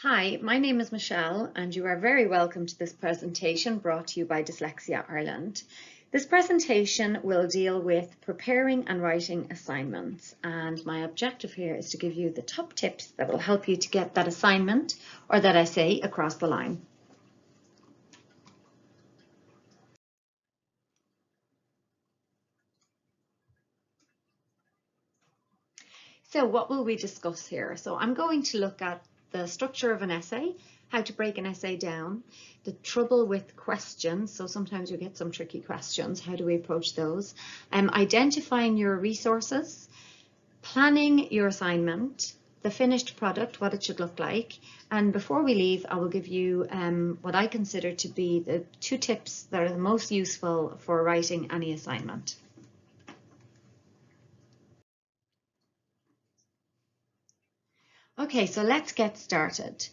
Hi, my name is Michelle and you are very welcome to this presentation brought to you by Dyslexia Ireland. This presentation will deal with preparing and writing assignments, and my objective here is to give you the top tips that will help you to get that assignment or that essay across the line. So what will we discuss here? So I'm going to look at the structure of an essay, how to break an essay down, the trouble with questions, so sometimes you get some tricky questions, how do we approach those, identifying your resources, planning your assignment, the finished product, what it should look like, and before we leave I will give you what I consider to be the 2 tips that are the most useful for writing any assignment. Okay, so let's get started.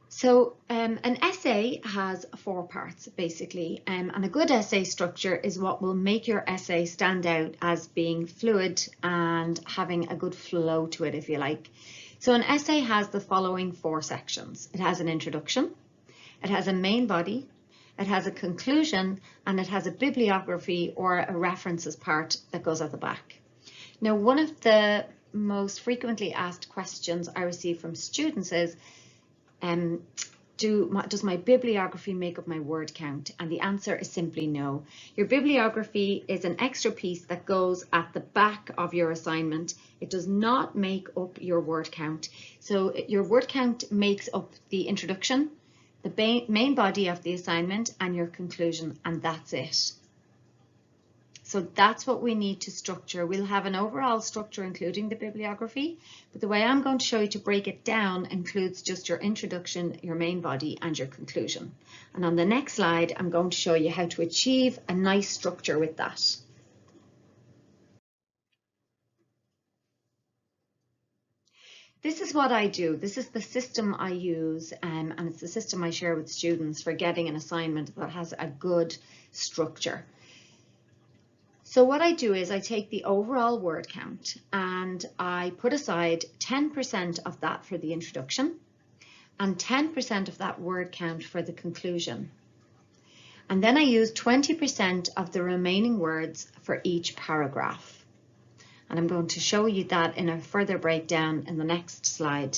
So an essay has 4 parts basically, and a good essay structure is what will make your essay stand out as being fluid and having a good flow to it, if you like. So an essay has the following 4 sections. It has an introduction, it has a main body, it has a conclusion, and it has a bibliography or a references part that goes at the back. Now, one of the most frequently asked questions I receive from students is, does my bibliography make up my word count? And the answer is simply no. Your bibliography is an extra piece that goes at the back of your assignment. It does not make up your word count. So your word count makes up the introduction, the main body of the assignment, and your conclusion, and that's it. So that's what we need to structure. We'll have an overall structure including the bibliography, but the way I'm going to show you to break it down includes just your introduction, your main body, and your conclusion. And on the next slide, I'm going to show you how to achieve a nice structure with that. This is what I do. This is the system I use, and it's the system I share with students for getting an assignment that has a good structure. So what I do is I take the overall word count and I put aside 10% of that for the introduction and 10% of that word count for the conclusion. And then I use 20% of the remaining words for each paragraph. And I'm going to show you that in a further breakdown in the next slide.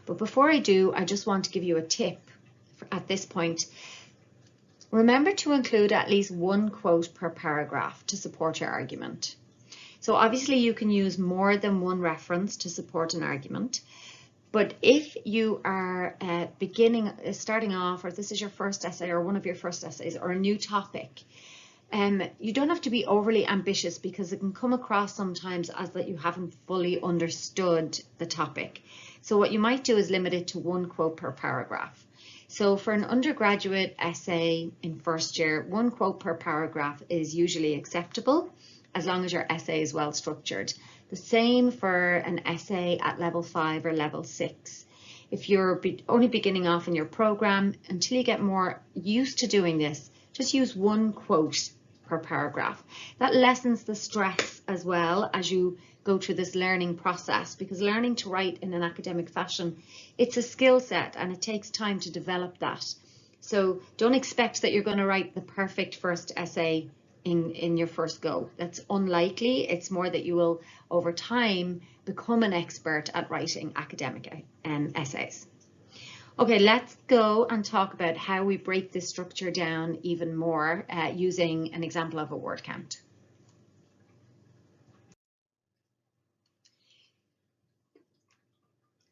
But before I do, I just want to give you a tip at this point. Remember to include at least 1 quote per paragraph to support your argument. So obviously you can use more than 1 reference to support an argument, but if you are starting off, or this is your first essay or one of your first essays or a new topic, you don't have to be overly ambitious because it can come across sometimes as that you haven't fully understood the topic. So what you might do is limit it to 1 quote per paragraph. So for an undergraduate essay in first year, 1 quote per paragraph is usually acceptable as long as your essay is well structured. The same for an essay at level 5 or level 6. If you're only beginning off in your program, until you get more used to doing this, just use 1 quote per paragraph. That lessens the stress as well as you go through this learning process, because learning to write in an academic fashion, it's a skill set and it takes time to develop that. So don't expect that you're going to write the perfect first essay in your first go. That's unlikely. It's more that you will over time become an expert at writing academic essays. Okay, let's go and talk about how we break this structure down even more using an example of a word count.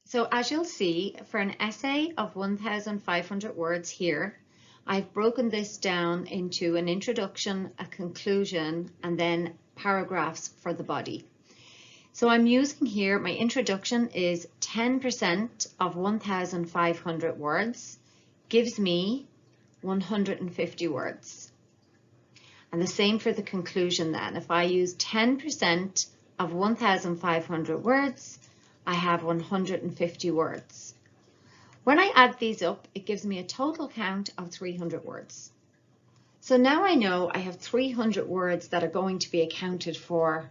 So as you'll see, for an essay of 1,500 words here, I've broken this down into an introduction, a conclusion, and then paragraphs for the body. So I'm using here, my introduction is 10% of 1,500 words, gives me 150 words. And the same for the conclusion then. If I use 10% of 1,500 words, I have 150 words. When I add these up, it gives me a total count of 300 words. So now I know I have 300 words that are going to be accounted for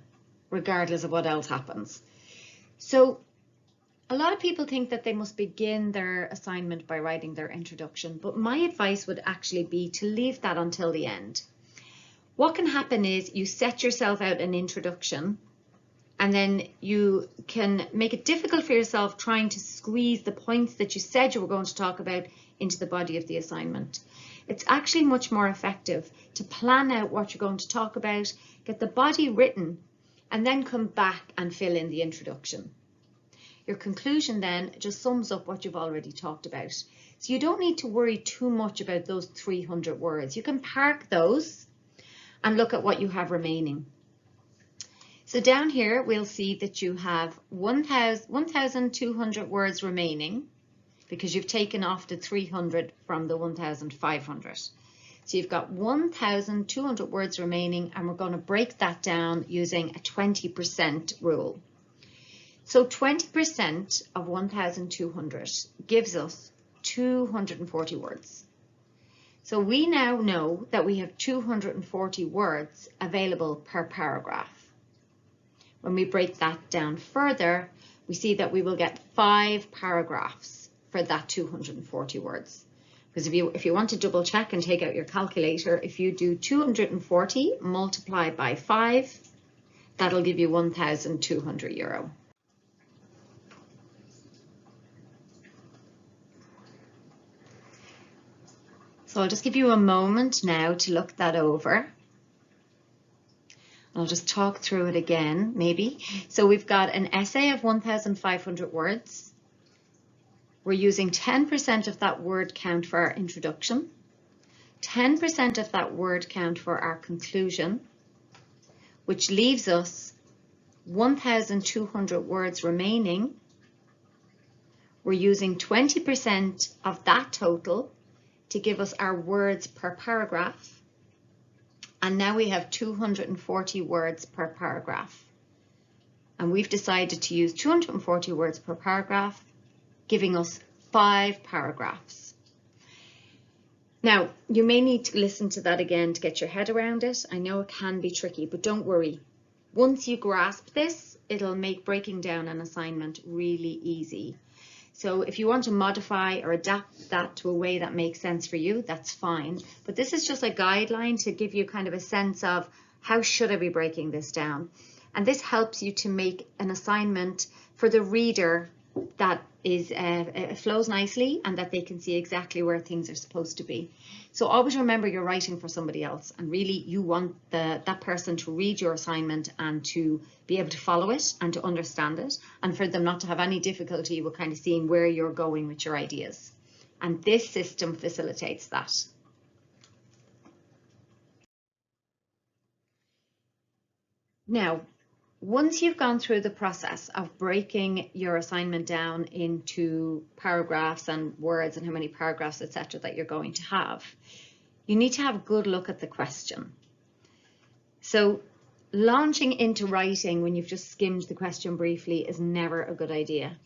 regardless of what else happens. So A lot of people think that they must begin their assignment by writing their introduction, but my advice would actually be to leave that until the end. What can happen is you set yourself out an introduction, and then you can make it difficult for yourself trying to squeeze the points that you said you were going to talk about into the body of the assignment. It's actually much more effective to plan out what you're going to talk about, get the body written, and then come back and fill in the introduction. Your conclusion then just sums up what you've already talked about. So you don't need to worry too much about those 300 words. You can park those and look at what you have remaining. So down here, we'll see that you have 1,200 words remaining because you've taken off the 300 from the 1,500. So you've got 1,200 words remaining, and we're going to break that down using a 20% rule. So 20% of 1,200 gives us 240 words. So we now know that we have 240 words available per paragraph. When we break that down further, we see that we will get 5 paragraphs for that 240 words. Because if you want to double check and take out your calculator, if you do 240 multiplied by 5, that'll give you €1,200. So I'll just give you a moment now to look that over. I'll just talk through it again, maybe. So we've got an essay of 1,500 words. We're using 10% of that word count for our introduction, 10% of that word count for our conclusion, which leaves us 1,200 words remaining. We're using 20% of that total to give us our words per paragraph. And now we have 240 words per paragraph. And we've decided to use 240 words per paragraph, giving us 5 paragraphs. Now, you may need to listen to that again to get your head around it. I know it can be tricky, but don't worry. Once you grasp this, it'll make breaking down an assignment really easy. So if you want to modify or adapt that to a way that makes sense for you, that's fine. But this is just a guideline to give you kind of a sense of how should I be breaking this down. And this helps you to make an assignment for the reader that is flows nicely and that they can see exactly where things are supposed to be. So always remember you're writing for somebody else, and really you want that person to read your assignment and to be able to follow it and to understand it, and for them not to have any difficulty with kind of seeing where you're going with your ideas. And this system facilitates that. Now, once you've gone through the process of breaking your assignment down into paragraphs and words and how many paragraphs, etc., that you're going to have, you need to have a good look at the question. So launching into writing when you've just skimmed the question briefly is never a good idea.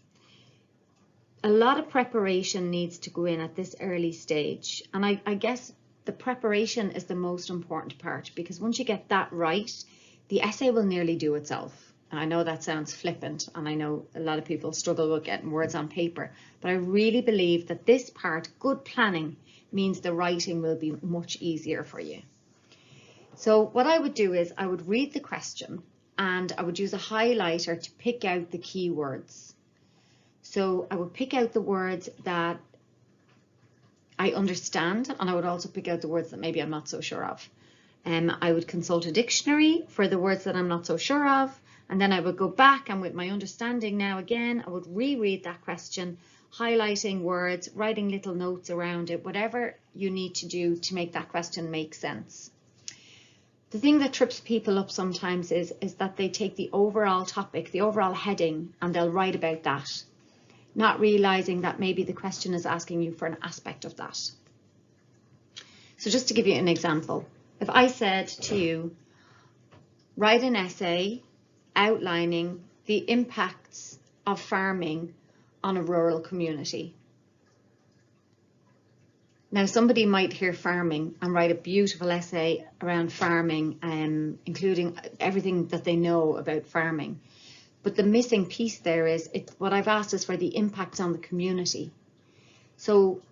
A lot of preparation needs to go in at this early stage. And I guess the preparation is the most important part, because once you get that right, the essay will nearly do itself. And I know that sounds flippant, and I know a lot of people struggle with getting words on paper, but I really believe that this part, good planning, means the writing will be much easier for you. So what I would do is I would read the question and I would use a highlighter to pick out the key words. So I would pick out the words that I understand, and I would also pick out the words that maybe I'm not so sure of. I would consult a dictionary for the words that I'm not so sure of, and then I would go back, and with my understanding now again, I would reread that question, highlighting words, writing little notes around it, whatever you need to do to make that question make sense. The thing that trips people up sometimes is that they take the overall topic, the overall heading, and they'll write about that, not realizing that maybe the question is asking you for an aspect of that. So just to give you an example, if I said to you, write an essay outlining the impacts of farming on a rural community. Now, somebody might hear farming and write a beautiful essay around farming, including everything that they know about farming. But the missing piece there is what I've asked is for the impact on the community. So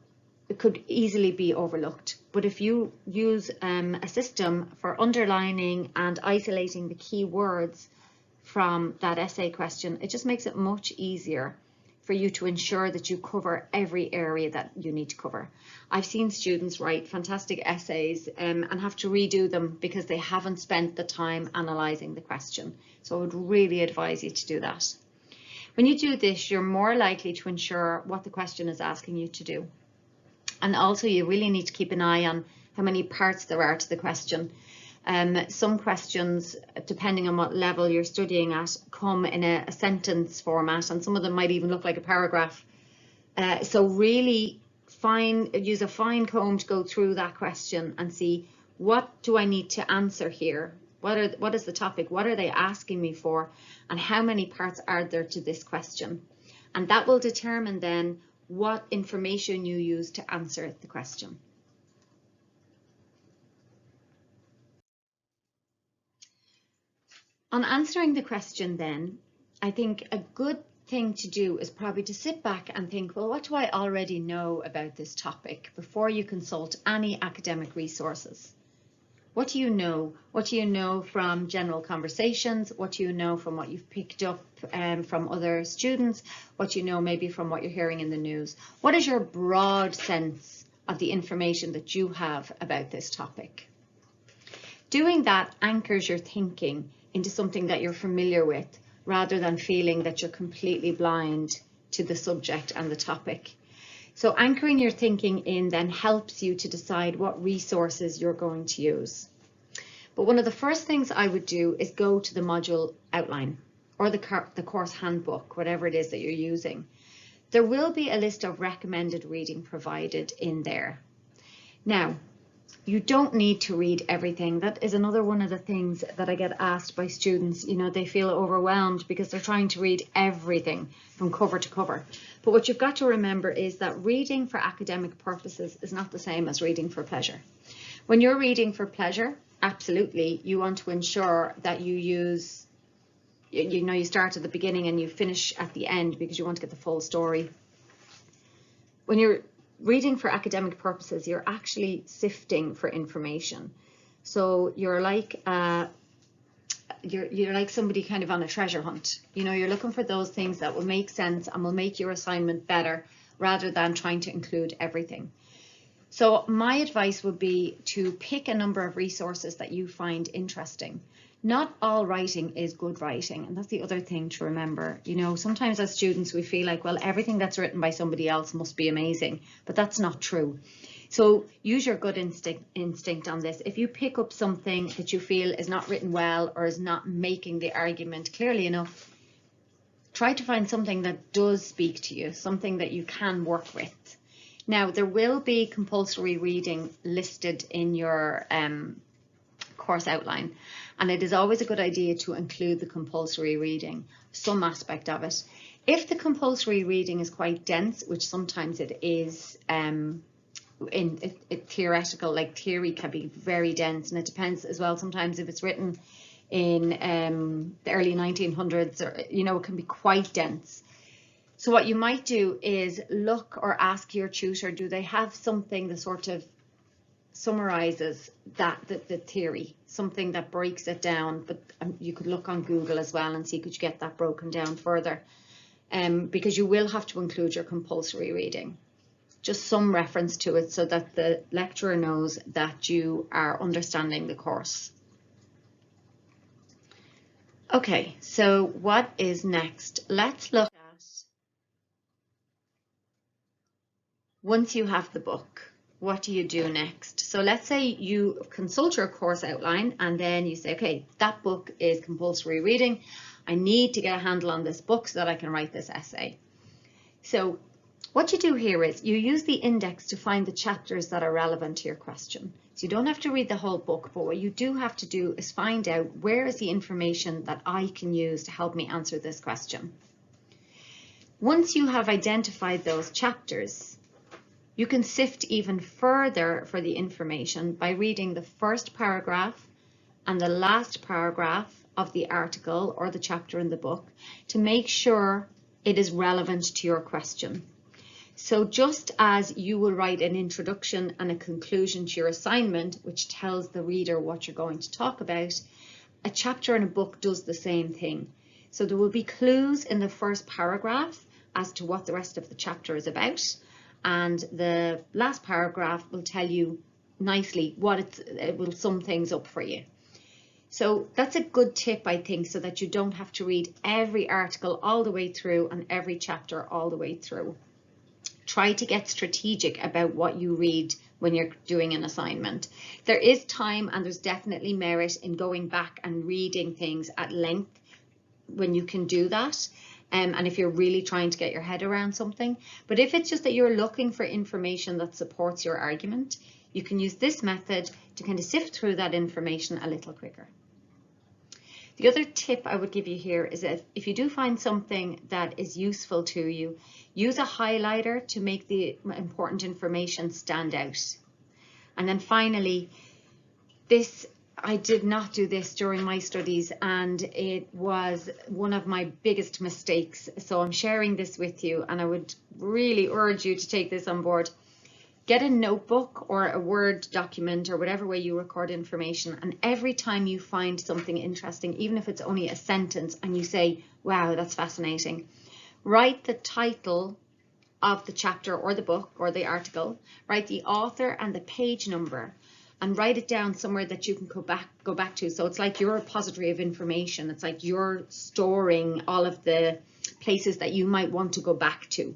it could easily be overlooked. But if you use a system for underlining and isolating the key words from that essay question, it just makes it much easier for you to ensure that you cover every area that you need to cover. I've seen students write fantastic essays and have to redo them because they haven't spent the time analysing the question. So I would really advise you to do that. When you do this, you're more likely to ensure what the question is asking you to do. And also you really need to keep an eye on how many parts there are to the question. Some questions, depending on what level you're studying at, come in a sentence format, and some of them might even look like a paragraph. So really use a fine comb to go through that question and see, what do I need to answer here? What is the topic? What are they asking me for? And how many parts are there to this question? And that will determine then what information you use to answer the question. On answering the question then, I think a good thing to do is probably to sit back and think, well, what do I already know about this topic before you consult any academic resources? What do you know? What do you know from general conversations? What do you know from what you've picked up from other students? What do you know maybe from what you're hearing in the news? What is your broad sense of the information that you have about this topic? Doing that anchors your thinking into something that you're familiar with, rather than feeling that you're completely blind to the subject and the topic. So anchoring your thinking in then helps you to decide what resources you're going to use. But one of the first things I would do is go to the module outline or the course handbook, whatever it is that you're using. There will be a list of recommended reading provided in there. Now, you don't need to read everything. That is another one of the things that I get asked by students. You know, they feel overwhelmed because they're trying to read everything from cover to cover. But what you've got to remember is that reading for academic purposes is not the same as reading for pleasure. When you're reading for pleasure, absolutely, you want to ensure that you use, you start at the beginning and you finish at the end because you want to get the full story. When you're reading for academic purposes, you're actually sifting for information. So you're like you're like somebody kind of on a treasure hunt. You know, you're looking for those things that will make sense and will make your assignment better, rather than trying to include everything. So my advice would be to pick a number of resources that you find interesting. Not all writing is good writing, and that's the other thing to remember. You know, sometimes as students we feel like, well, everything that's written by somebody else must be amazing, but that's not true. So use your gut instinct on this. If you pick up something that you feel is not written well or is not making the argument clearly enough, try to find something that does speak to you, something that you can work with. Now, there will be compulsory reading listed in your course outline, and it is always a good idea to include the compulsory reading, some aspect of it. If the compulsory reading is quite dense, which sometimes it is, theoretical, like theory can be very dense, and it depends as well sometimes if it's written in the early 1900s, or, you know, it can be quite dense. So what you might do is look or ask your tutor, do they have something that sort of summarizes the theory, something that breaks it down? But you could look on Google as well and see, could you get that broken down further? Because you will have to include your compulsory reading, just some reference to it so that the lecturer knows that you are understanding the course. Okay, so what is next? Let's look at, once you have the book, what do you do next? So let's say you consult your course outline and then you say, okay, that book is compulsory reading. I need to get a handle on this book so that I can write this essay. So what you do here is you use the index to find the chapters that are relevant to your question. So you don't have to read the whole book, but what you do have to do is find out where is the information that I can use to help me answer this question. Once you have identified those chapters, you can sift even further for the information by reading the first paragraph and the last paragraph of the article or the chapter in the book to make sure it is relevant to your question. So just as you will write an introduction and a conclusion to your assignment, which tells the reader what you're going to talk about, a chapter in a book does the same thing. So there will be clues in the first paragraph as to what the rest of the chapter is about, and the last paragraph will tell you nicely it will sum things up for you. So that's a good tip, I think, so that you don't have to read every article all the way through and every chapter all the way through. Try to get strategic about what you read when you're doing an assignment. There is time and there's definitely merit in going back and reading things at length when you can do that. And if you're really trying to get your head around something. But if it's just that you're looking for information that supports your argument, you can use this method to kind of sift through that information a little quicker. The other tip I would give you here is that if you do find something that is useful to you, use a highlighter to make the important information stand out. And then finally, I did not do this during my studies, and it was one of my biggest mistakes. So I'm sharing this with you, and I would really urge you to take this on board. Get a notebook or a Word document or whatever way you record information, and every time you find something interesting, even if it's only a sentence, and you say, wow, that's fascinating, write the title of the chapter or the book or the article, write the author and the page number, and write it down somewhere that you can go back to. So it's like your repository of information. It's like you're storing all of the places that you might want to go back to.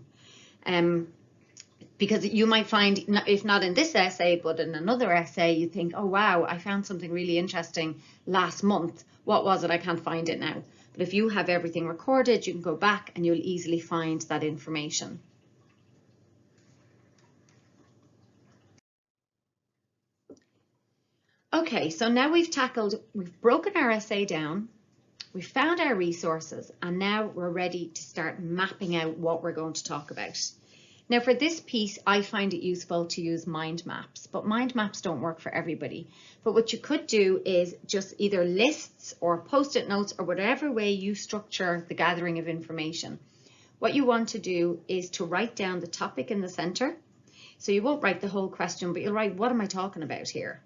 Because you might find, if not in this essay, but in another essay, you think, oh, wow, I found something really interesting last month. What was it? I can't find it now. But if you have everything recorded, you can go back and you'll easily find that information. Okay, so now we've broken our essay down, we've found our resources, and now we're ready to start mapping out what we're going to talk about. Now for this piece, I find it useful to use mind maps, but mind maps don't work for everybody. But what you could do is just either lists or post-it notes or whatever way you structure the gathering of information. What you want to do is to write down the topic in the center. So you won't write the whole question, but you'll write, what am I talking about here?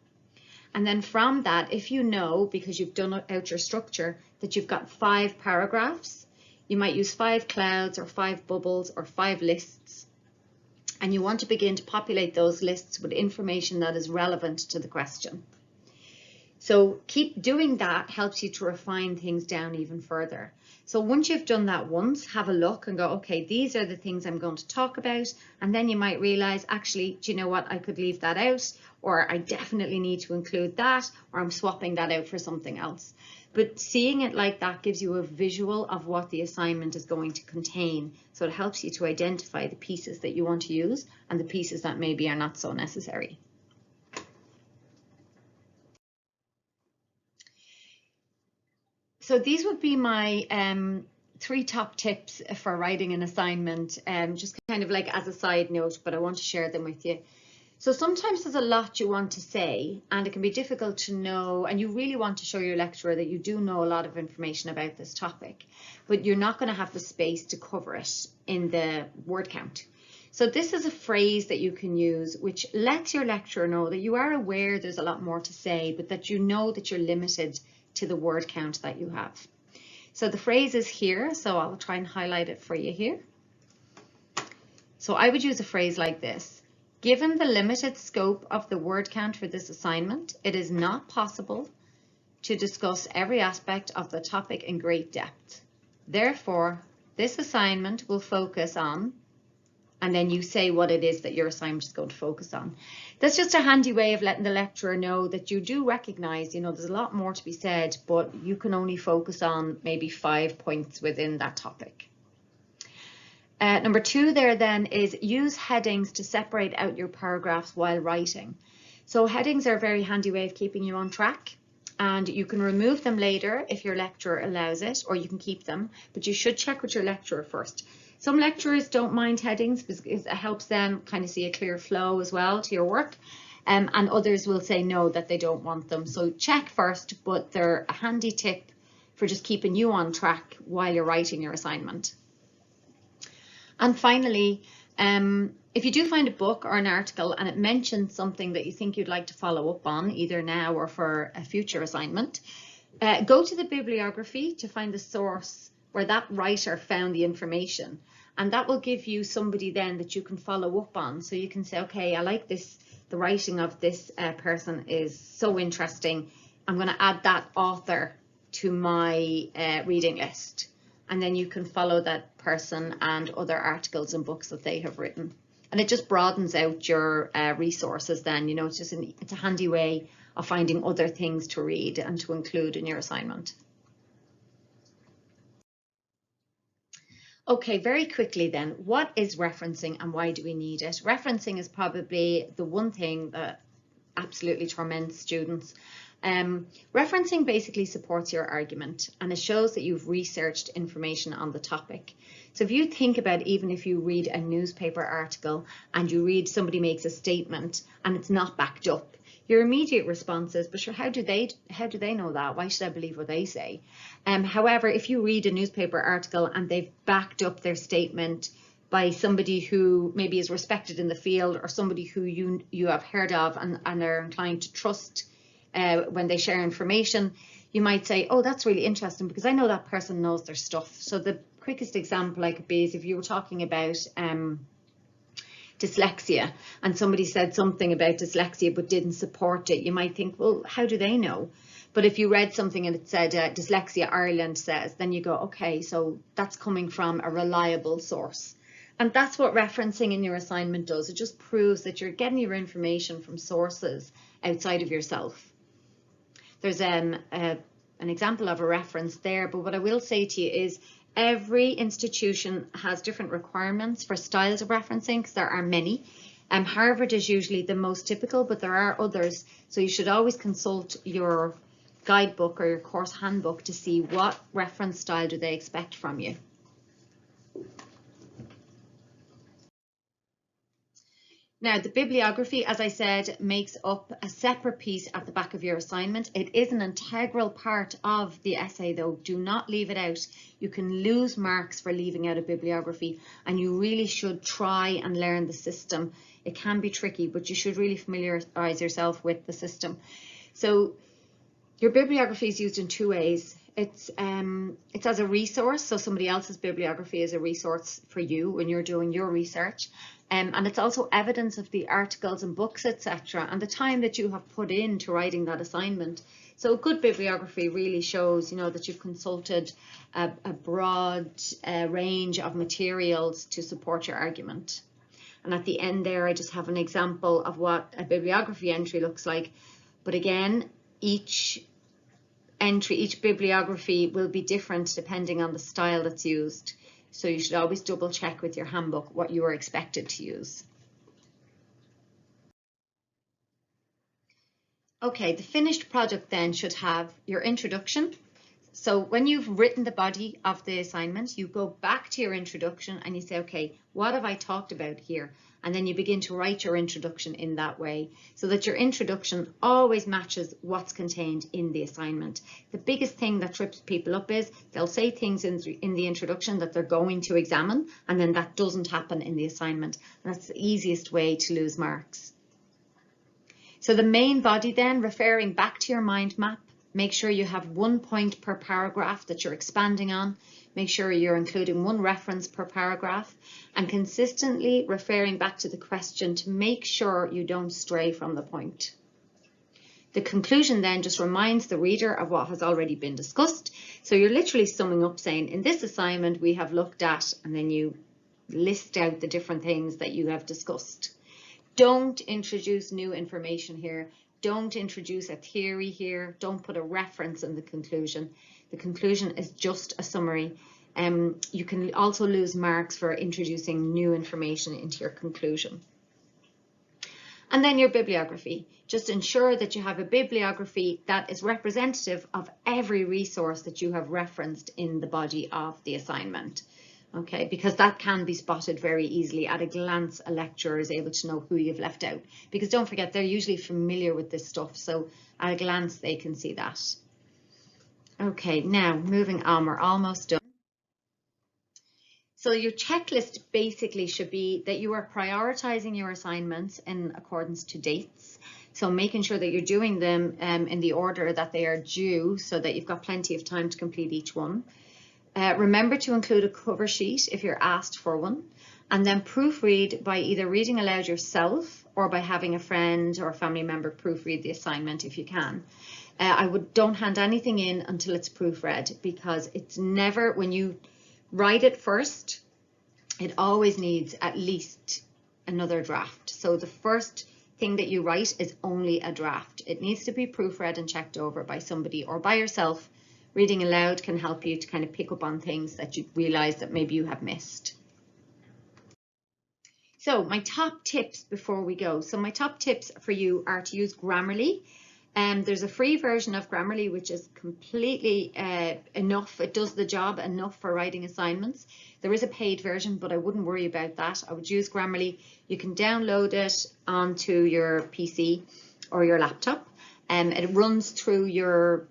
And then from that, if you know, because you've done out your structure, that you've got 5 paragraphs, you might use 5 clouds or 5 bubbles or 5 lists. And you want to begin to populate those lists with information that is relevant to the question. So keep doing that, helps you to refine things down even further. So once you've done that once, have a look and go, okay, these are the things I'm going to talk about. And then you might realize, actually, do you know what? I could leave that out, or I definitely need to include that, or I'm swapping that out for something else. But seeing it like that gives you a visual of what the assignment is going to contain. So it helps you to identify the pieces that you want to use and the pieces that maybe are not so necessary. So these would be my 3 top tips for writing an assignment, just kind of like as a side note, but I want to share them with you. So sometimes there's a lot you want to say, and it can be difficult to know, and you really want to show your lecturer that you do know a lot of information about this topic, but you're not going to have the space to cover it in the word count. So this is a phrase that you can use which lets your lecturer know that you are aware there's a lot more to say, but that you know that you're limited to the word count that you have. So the phrase is here, so I'll try and highlight it for you here. So I would use a phrase like this. Given the limited scope of the word count for this assignment, it is not possible to discuss every aspect of the topic in great depth. Therefore, this assignment will focus on, and then you say what it is that your assignment is going to focus on. That's just a handy way of letting the lecturer know that you do recognize, there's a lot more to be said, but you can only focus on maybe 5 points within that topic. Number 2 there then is use headings to separate out your paragraphs while writing. So headings are a very handy way of keeping you on track, and you can remove them later if your lecturer allows it, or you can keep them, but you should check with your lecturer first. Some lecturers don't mind headings because it helps them kind of see a clear flow as well to your work, and others will say no, that they don't want them. So check first, but they're a handy tip for just keeping you on track while you're writing your assignment. And finally, if you do find a book or an article and it mentions something that you think you'd like to follow up on, either now or for a future assignment, go to the bibliography to find the source where that writer found the information. And that will give you somebody then that you can follow up on. So you can say, okay, I like this, the writing of this person is so interesting. I'm going to add that author to my reading list. And then you can follow that person and other articles and books that they have written. And it just broadens out your resources then, you know, it's a handy way of finding other things to read and to include in your assignment. Okay, very quickly then, what is referencing and why do we need it? Referencing is probably the one thing that absolutely torments students. Referencing basically supports your argument and it shows that you've researched information on the topic. So if you think about, even if you read a newspaper article and you read somebody makes a statement and it's not backed up, your immediate response is, but sure, how do they know that? Why should I believe what they say? However, if you read a newspaper article and they've backed up their statement by somebody who maybe is respected in the field or somebody who you have heard of and are inclined to trust when they share information, you might say, oh, that's really interesting because I know that person knows their stuff. So the quickest example I could be is if you were talking about dyslexia and somebody said something about dyslexia but didn't support it, you might think, well, how do they know? But if you read something and it said Dyslexia Ireland says, then you go, okay, so that's coming from a reliable source. And that's what referencing in your assignment does. It just proves that you're getting your information from sources outside of yourself. There's an example of a reference there, but what I will say to you is every institution has different requirements for styles of referencing because there are many. Harvard is usually the most typical, but there are others. So you should always consult your guidebook or your course handbook to see what reference style do they expect from you. Now, the bibliography, as I said, makes up a separate piece at the back of your assignment. It is an integral part of the essay, though. Do not leave it out. You can lose marks for leaving out a bibliography, and you really should try and learn the system. It can be tricky, but you should really familiarize yourself with the system. So your bibliography is used in two ways. It's as a resource, so somebody else's bibliography is a resource for you when you're doing your research. And it's also evidence of the articles and books, etc., and the time that you have put into writing that assignment. So a good bibliography really shows, you know, that you've consulted a broad range of materials to support your argument. And at the end there, I just have an example of what a bibliography entry looks like. But again, each entry, each bibliography will be different depending on the style that's used. So you should always double check with your handbook what you are expected to use. Okay, the finished project then should have your introduction. So when you've written the body of the assignment, you go back to your introduction and you say, okay, what have I talked about here? And then you begin to write your introduction in that way so that your introduction always matches what's contained in the assignment. The biggest thing that trips people up is they'll say things in the introduction that they're going to examine, and then that doesn't happen in the assignment. And that's the easiest way to lose marks. So the main body then, referring back to your mind map, make sure you have 1 point per paragraph that you're expanding on. Make sure you're including 1 reference per paragraph and consistently referring back to the question to make sure you don't stray from the point. The conclusion then just reminds the reader of what has already been discussed. So you're literally summing up saying, in this assignment we have looked at, and then you list out the different things that you have discussed. Don't introduce new information here. Don't introduce a theory here. Don't put a reference in the conclusion. The conclusion is just a summary. You can also lose marks for introducing new information into your conclusion. And then your bibliography. Just ensure that you have a bibliography that is representative of every resource that you have referenced in the body of the assignment. Okay, because that can be spotted very easily. At a glance, a lecturer is able to know who you've left out. Because don't forget, they're usually familiar with this stuff, so at a glance they can see that. Okay, now moving on, we're almost done. So your checklist basically should be that you are prioritizing your assignments in accordance to dates. So making sure that you're doing them in the order that they are due so that you've got plenty of time to complete each one. Remember to include a cover sheet if you're asked for one, and then proofread by either reading aloud yourself or by having a friend or a family member proofread the assignment if you can. Don't hand anything in until it's proofread, because it's never, when you write it first, it always needs at least another draft. So the first thing that you write is only a draft. It needs to be proofread and checked over by somebody or by yourself. Reading aloud can help you to kind of pick up on things that you realize that maybe you have missed. So my top tips before we go. So my top tips for you are to use Grammarly. There's a free version of Grammarly which is completely enough. It does the job enough for writing assignments. There is a paid version, but I wouldn't worry about that. I would use Grammarly. You can download it onto your PC or your laptop. It runs through your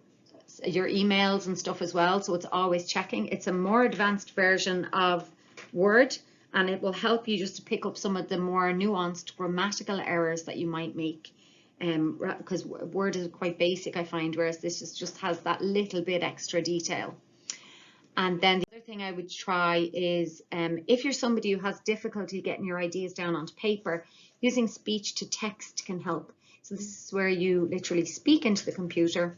emails and stuff as well, so it's always checking. It's a more advanced version of Word, and it will help you just to pick up some of the more nuanced grammatical errors that you might make, because Word is quite basic, I find, whereas this just has that little bit extra detail. And then the other thing I would try is, if you're somebody who has difficulty getting your ideas down onto paper, using speech to text can help. So this is where you literally speak into the computer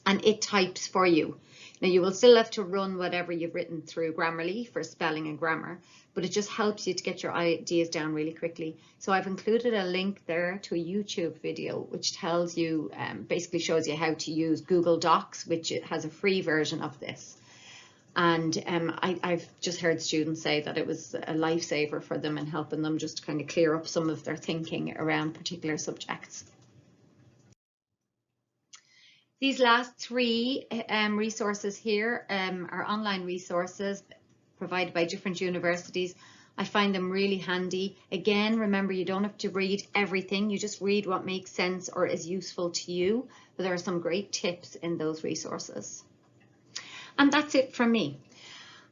and it types for you. Now you will still have to run whatever you've written through Grammarly for spelling and grammar, but it just helps you to get your ideas down really quickly. So I've included a link there to a YouTube video which tells you, basically shows you how to use Google Docs, which has a free version of this. And I've just heard students say that it was a lifesaver for them in helping them just to kind of clear up some of their thinking around particular subjects. These last three resources here are online resources provided by different universities. I find them really handy. Again, remember, you don't have to read everything. You just read what makes sense or is useful to you. But there are some great tips in those resources. And that's it from me.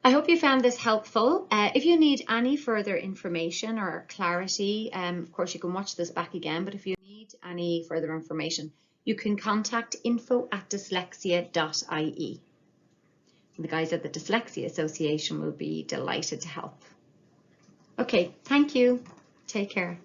I hope you found this helpful. If you need any further information or clarity, of course you can watch this back again, but if you need any further information, you can contact info@dyslexia.ie. The guys at the Dyslexia Association will be delighted to help. Okay, thank you. Take care.